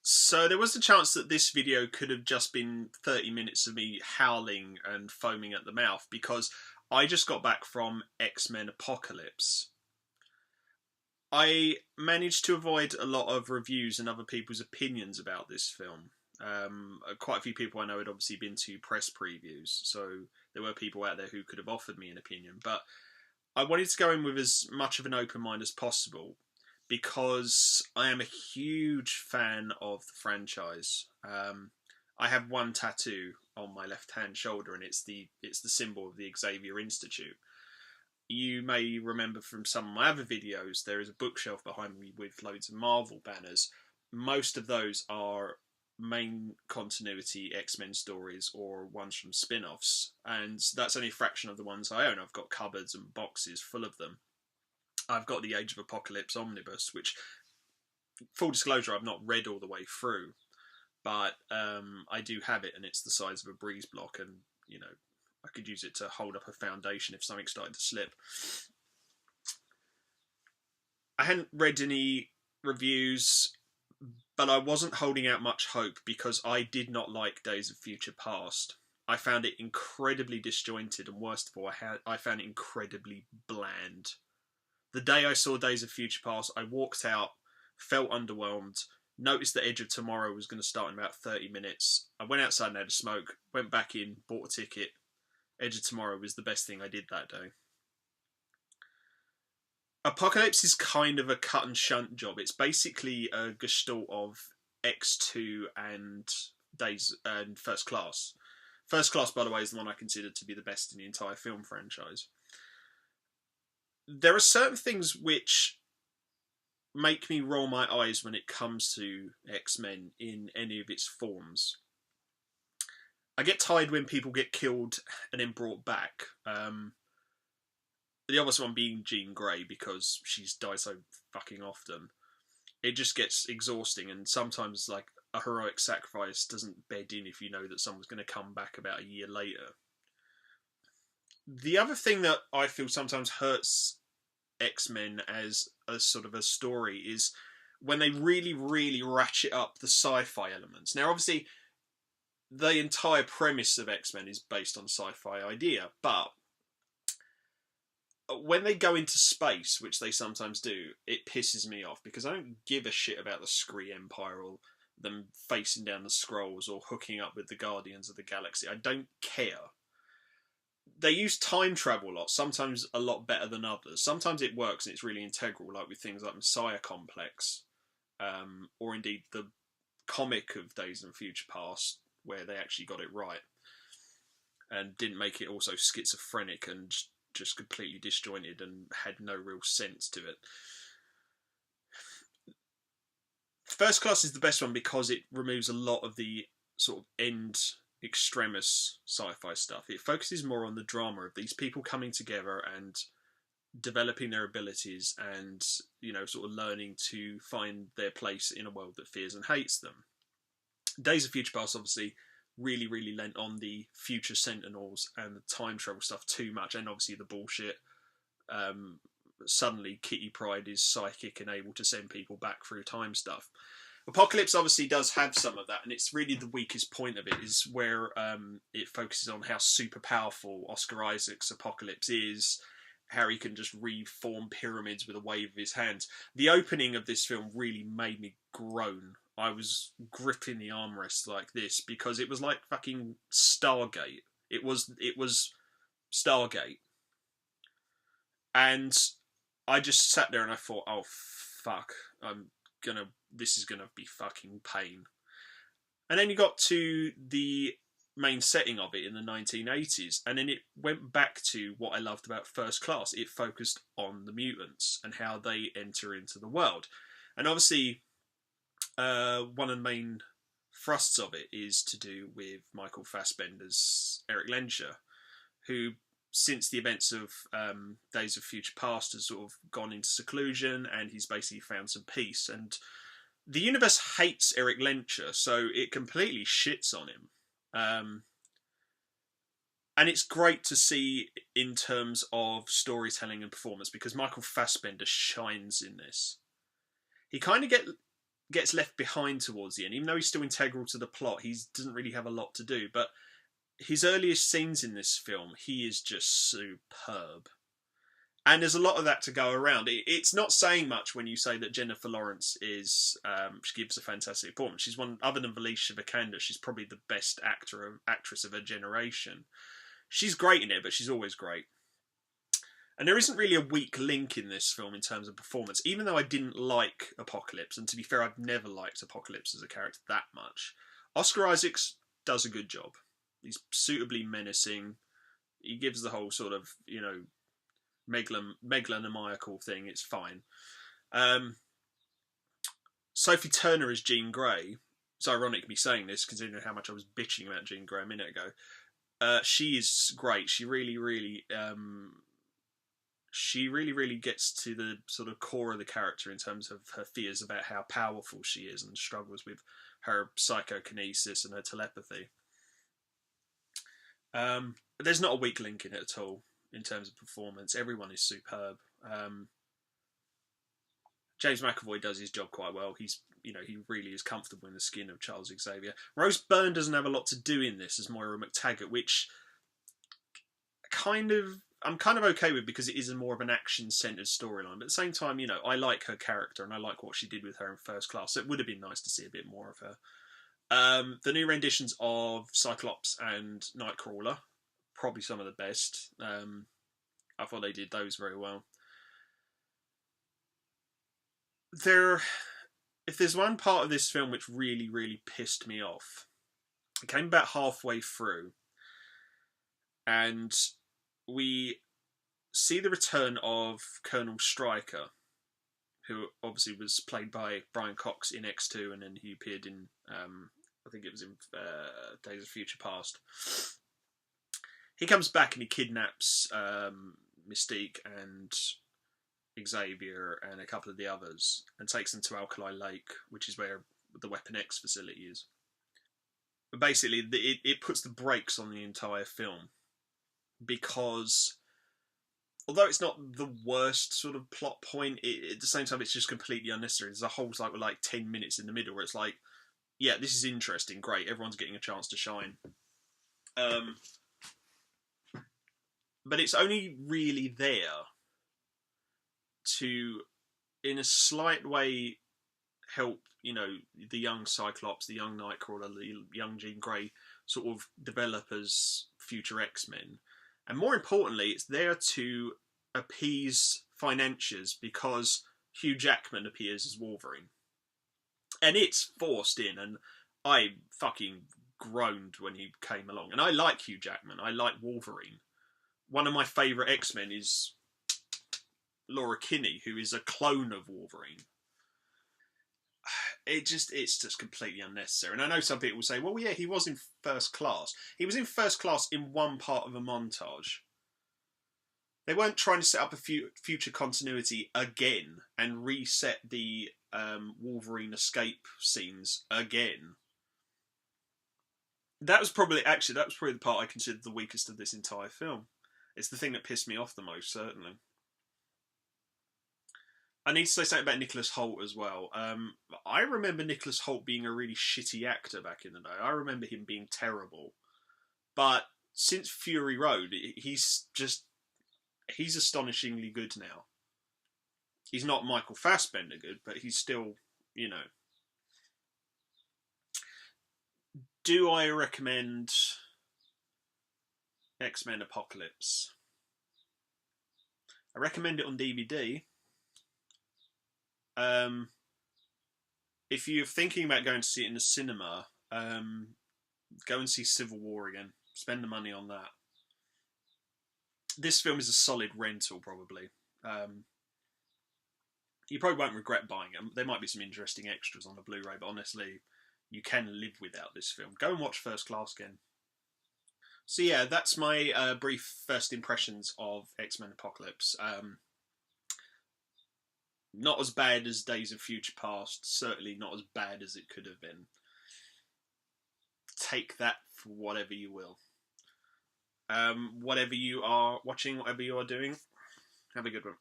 So there was a chance that this video could have just been 30 minutes of me howling and foaming at the mouth because I just got back from X-Men Apocalypse. I managed to avoid a lot of reviews and other people's opinions about this film. Quite a few people I know had obviously been to press previews, so there were people out there who could have offered me an opinion, but I wanted to go in with as much of an open mind as possible because I am a huge fan of the franchise. I have one tattoo on my left hand shoulder, and it's the symbol of the Xavier Institute. You may remember from some of my other videos, there is a bookshelf behind me with loads of Marvel banners. Most of those are main continuity X-Men stories or ones from spin-offs, and that's only a fraction of the ones I own. I've got cupboards and boxes full of them. I've got the Age of Apocalypse omnibus, which, full disclosure, I've not read all the way through, but I do have it, and it's the size of a breeze block, and I could use it to hold up a foundation if something started to slip. I hadn't read any reviews, but I wasn't holding out much hope because I did not like Days of Future Past. I found it incredibly disjointed, and worst of all, I found it incredibly bland. The day I saw Days of Future Past, I walked out, felt underwhelmed, noticed that Edge of Tomorrow was going to start in about 30 minutes. I went outside and had a smoke, went back in, bought a ticket. Edge of Tomorrow was the best thing I did that day. Apocalypse is kind of a cut and shunt job. It's basically a gestalt of X2 and First Class. First Class, by the way, is the one I consider to be the best in the entire film franchise. There are certain things which make me roll my eyes when it comes to X-Men in any of its forms. I get tired when people get killed and then brought back. The obvious one being Jean Grey, because she's died so fucking often. It just gets exhausting, and sometimes like a heroic sacrifice doesn't bed in if you know that someone's going to come back about a year later. The other thing that I feel sometimes hurts X-Men as a sort of a story is when they really, really ratchet up the sci-fi elements. Now, obviously, the entire premise of X-Men is based on a sci-fi idea, but when they go into space, which they sometimes do, it pisses me off because I don't give a shit about the Skree Empire or them facing down the Skrulls or hooking up with the Guardians of the Galaxy. I don't care. They use time travel a lot, sometimes a lot better than others. Sometimes it works and it's really integral, like with things like Messiah Complex, or indeed the comic of Days of Future Past, where they actually got it right and didn't make it also schizophrenic and just completely disjointed and had no real sense to it. First Class is the best one because it removes a lot of the sort of end extremis sci-fi stuff. It focuses more on the drama of these people coming together and developing their abilities and, sort of learning to find their place in a world that fears and hates them. Days of Future Past obviously really, really lent on the future Sentinels and the time travel stuff too much, and obviously the bullshit. Suddenly Kitty Pryde is psychic and able to send people back through time stuff. Apocalypse obviously does have some of that, and it's really the weakest point of it is where it focuses on how super powerful Oscar Isaac's Apocalypse is, how he can just reform pyramids with a wave of his hands. The opening of this film really made me groan. I was gripping the armrest like this because it was like fucking Stargate. It was Stargate. And I just sat there and I thought, oh fuck, this is gonna be fucking pain. And then you got to the main setting of it in the 1980s, and then it went back to what I loved about First Class. It focused on the mutants and how they enter into the world. And obviously, one of the main thrusts of it is to do with Michael Fassbender's Eric Lehnsherr, who, since the events of Days of Future Past, has sort of gone into seclusion, and he's basically found some peace. And the universe hates Eric Lehnsherr, so it completely shits on him. And it's great to see in terms of storytelling and performance, because Michael Fassbender shines in this. He kind of gets left behind towards the end. Even though he's still integral to the plot, he doesn't really have a lot to do. But his earliest scenes in this film, he is just superb. And there's a lot of that to go around. It's not saying much when you say that Jennifer Lawrence is, she gives a fantastic performance. She's one, other than Felicia Vikander, she's probably the best actress of her generation. She's great in it, but she's always great. And there isn't really a weak link in this film in terms of performance, even though I didn't like Apocalypse. And to be fair, I've never liked Apocalypse as a character that much. Oscar Isaacs does a good job. He's suitably menacing. He gives the whole sort of, you know, megalomaniacal thing. It's fine. Sophie Turner as Jean Grey. It's ironic me saying this, considering how much I was bitching about Jean Grey a minute ago. She is great. She really, really gets to the sort of core of the character in terms of her fears about how powerful she is and struggles with her psychokinesis and her telepathy. There's not a weak link in it at all in terms of performance. Everyone is superb. James McAvoy does his job quite well. He really is comfortable in the skin of Charles Xavier. Rose Byrne doesn't have a lot to do in this as Moira McTaggart, which I'm kind of okay with, because it is more of an action-centered storyline. But at the same time, you know, I like her character and I like what she did with her in First Class. So it would have been nice to see a bit more of her. The new renditions of Cyclops and Nightcrawler, probably some of the best. I thought they did those very well. If there's one part of this film which really, really pissed me off, it came about halfway through, and we see the return of Colonel Stryker, who obviously was played by Brian Cox in X2, and then he appeared in, I think it was in Days of Future Past. He comes back and he kidnaps Mystique and Xavier and a couple of the others and takes them to Alkali Lake, which is where the Weapon X facility is. But basically, it puts the brakes on the entire film, because although it's not the worst sort of plot point, at the same time it's just completely unnecessary. There's a whole like 10 minutes in the middle where it's like, yeah, this is interesting, great, everyone's getting a chance to shine. But it's only really there to, in a slight way, help, you know, the young Cyclops, the young Nightcrawler, the young Jean Grey sort of develop as future X-Men. And more importantly, it's there to appease financiers, because Hugh Jackman appears as Wolverine. And it's forced in, and I fucking groaned when he came along. And I like Hugh Jackman, I like Wolverine. One of my favourite X-Men is Laura Kinney, who is a clone of Wolverine. It's just completely unnecessary. And I know some people will say, well, yeah, he was in First Class. He was in First Class in one part of a montage. They weren't trying to set up a future continuity again and reset the Wolverine escape scenes again. That was probably the part I considered the weakest of this entire film. It's the thing that pissed me off the most, certainly. I need to say something about Nicholas Hoult as well. I remember Nicholas Hoult being a really shitty actor back in the day. I remember him being terrible. But since Fury Road, he's astonishingly good now. He's not Michael Fassbender good, but he's still, you know. Do I recommend X-Men Apocalypse? I recommend it on DVD. If you're thinking about going to see it in the cinema, go and see Civil War again. Spend the money on that. This film is a solid rental, probably. You probably won't regret buying it. There might be some interesting extras on the Blu-ray, but honestly, you can live without this film. Go and watch First Class again. So yeah, that's my brief first impressions of X-Men Apocalypse. Not as bad as Days of Future Past, certainly not as bad as it could have been. Take that for whatever you will. Whatever you are watching, whatever you are doing, have a good one.